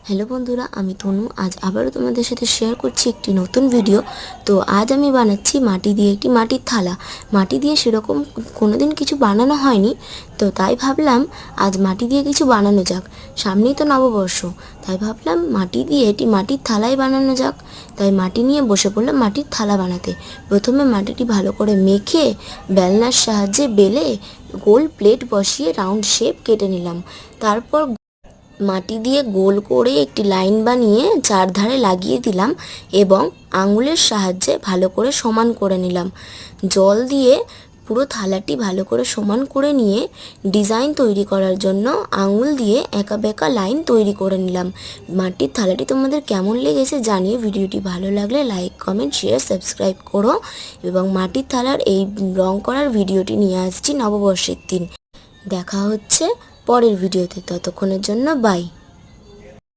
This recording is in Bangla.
হ্যালো বন্ধুরা, আমি তনু। আজ আবারও তোমাদের সাথে শেয়ার করছি একটি নতুন ভিডিও। তো আজ আমি বানাচ্ছি মাটি দিয়ে একটি মাটির থালা। মাটি দিয়ে সেরকম কোনোদিন কিছু বানানো হয়নি, তো তাই ভাবলাম আজ মাটি দিয়ে কিছু বানানো যাক। সামনেই তো নববর্ষ, তাই ভাবলাম মাটি দিয়ে একটি মাটির থালাই বানানো যাক। তাই মাটি নিয়ে বসে পড়লাম মাটির থালা বানাতে। প্রথমে মাটিটি ভালো করে মেখে বেলনার সাহায্যে বেলে গোল প্লেট বসিয়ে রাউন্ড শেপ কেটে নিলাম। তারপর মাটি দিয়ে গোল করে একটি লাইন বানিয়ে চারধারে লাগিয়ে দিলাম এবং আঙুলের সাহায্যে ভালো করে সমান করে নিলাম। জল দিয়ে পুরো থালাটি ভালো করে সমান করে নিয়ে ডিজাইন তৈরি করার জন্য আঙুল দিয়ে একা বেঁকা লাইন তৈরি করে নিলাম। মাটির থালাটি তোমাদের কেমন লেগেছে জানিয়ে ভিডিওটি ভালো লাগলে লাইক, কমেন্ট, শেয়ার, সাবস্ক্রাইব করো। এবং মাটির থালার এই রং করার ভিডিওটি নিয়ে আসছি নববর্ষের দিন। দেখা হচ্ছে পরের ভিডিওতে। ততক্ষণের জন্য বাই।